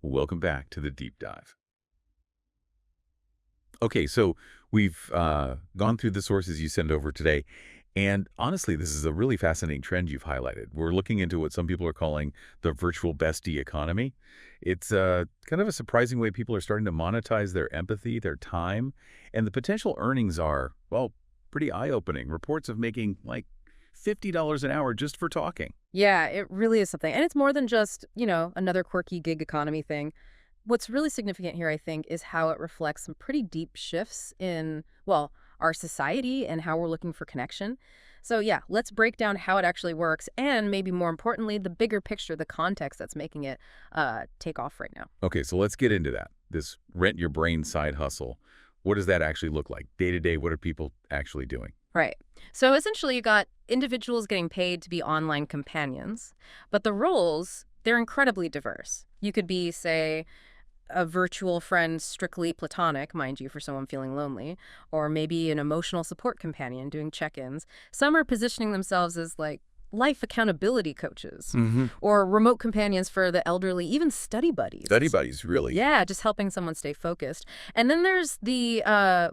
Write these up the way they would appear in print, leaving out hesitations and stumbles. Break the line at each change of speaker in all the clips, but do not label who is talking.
Welcome back to the deep dive. Okay, so we've gone through the sources you send over today, and honestly, this is a really fascinating trend you've highlighted. We're looking into what some people are calling the virtual bestie economy. It's kind of a surprising way people are starting to monetize their empathy, their time, and the potential earnings are, well, pretty eye-opening. Reports of making like $50 an hour just for talking.
Yeah, it really is something. And it's more than just, another quirky gig economy thing. What's really significant here, I think, is how it reflects some pretty deep shifts in, well, our society and how we're looking for connection. So yeah, let's break down how it actually works and maybe more importantly, the bigger picture, the context that's making it take off right now.
Okay, so let's get into that. This rent your brain side hustle. What does that actually look like? Day to day, what are people actually doing?
Right. So essentially, you got individuals getting paid to be online companions, but the roles, they're incredibly diverse. You could be, say, a virtual friend, strictly platonic, mind you, for someone feeling lonely, or maybe an emotional support companion doing check-ins. Some are positioning themselves as like life accountability coaches or remote companions for the elderly, even study buddies.
Study buddies, really?
Yeah, just helping someone stay focused. And then there's the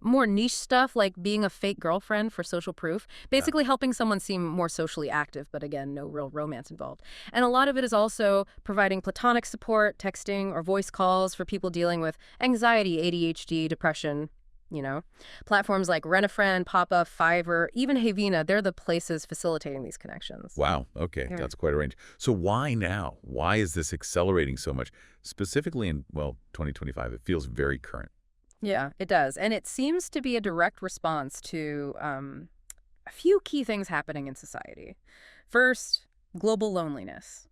more niche stuff like being a fake girlfriend for social proof, basically helping someone seem more socially active, but again, no real romance involved. And a lot of it is also providing platonic support, texting or voice calls for people dealing with anxiety, ADHD, depression. Platforms like Rent-A-Friend, Papa, Fiverr, even Havina, they're the places facilitating these connections.
Wow. Okay.
Yeah.
That's quite a range. So why now? Why is this accelerating so much? Specifically in, well, 2025, it feels very current.
Yeah, it does. And it seems to be a direct response to a few key things happening in society. First, global loneliness.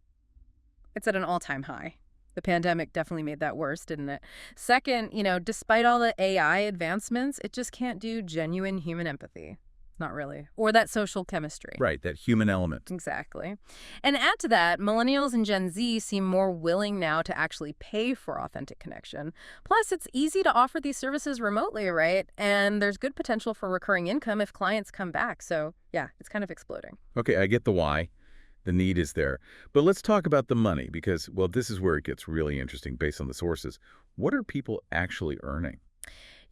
It's at an all-time high. The pandemic definitely made that worse, didn't it? Second, despite all the AI advancements, it just can't do genuine human empathy. Not really. Or that social chemistry.
Right. That human element.
Exactly. And add to that, millennials and Gen Z seem more willing now to actually pay for authentic connection. Plus, it's easy to offer these services remotely, right? And there's good potential for recurring income if clients come back. So yeah, it's kind of exploding.
Okay. I get the why. The need is there. But let's talk about the money because, well, this is where it gets really interesting based on the sources. What are people actually earning?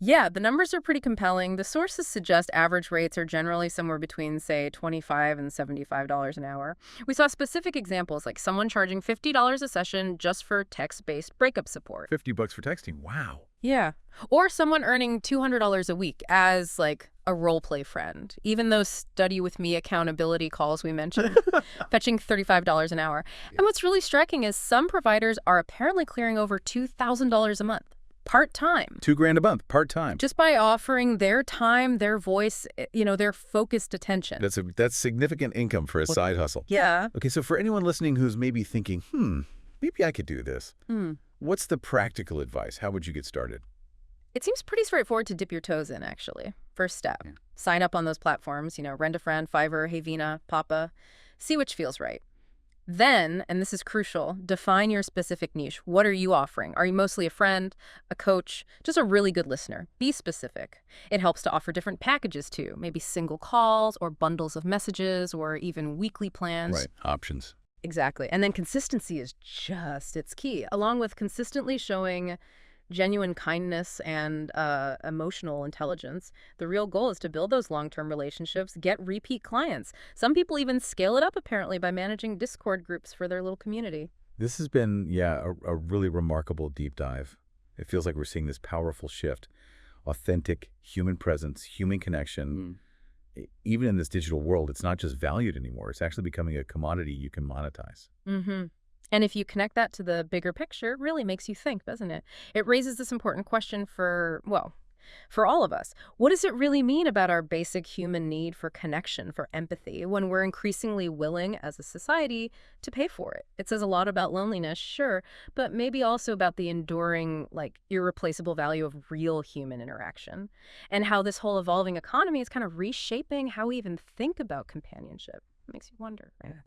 Yeah, the numbers are pretty compelling. The sources suggest average rates are generally somewhere between, say, $25 and $75 an hour. We saw specific examples like someone charging $50 a session just for text-based breakup support.
$50 for texting. Wow.
Yeah. Or someone earning $200 a week as like a role play friend. Even those study with me accountability calls we mentioned, fetching $35 an hour. And what's really striking is some providers are apparently clearing over $2,000 a month. Part-time.
$2,000 a month, part-time.
Just by offering their time, their voice, their focused attention.
That's significant income for a side hustle.
Yeah.
Okay, so for anyone listening who's maybe thinking, maybe I could do this. What's the practical advice? How would you get started?
It seems pretty straightforward to dip your toes in, actually. First step, sign up on those platforms, Rent-A-Friend, Fiverr, Havina, Papa. See which feels right. Then, and this is crucial, define your specific niche. What are you offering? Are you mostly a friend, a coach, just a really good listener? Be specific. It helps to offer different packages too, maybe single calls or bundles of messages or even weekly plans.
Right, options.
Exactly. And then consistency is it's key, along with consistently showing genuine kindness and emotional intelligence. The real goal is to build those long-term relationships, get repeat clients. Some people even scale it up, apparently, by managing Discord groups for their little community.
This has been, a really remarkable deep dive. It feels like we're seeing this powerful shift. Authentic human presence, human connection. Even in this digital world, it's not just valued anymore. It's actually becoming a commodity you can monetize.
And if you connect that to the bigger picture, it really makes you think, doesn't it? It raises this important question for all of us. What does it really mean about our basic human need for connection, for empathy, when we're increasingly willing as a society to pay for it? It says a lot about loneliness, sure, but maybe also about the enduring, irreplaceable value of real human interaction and how this whole evolving economy is kind of reshaping how we even think about companionship. It makes you wonder, right?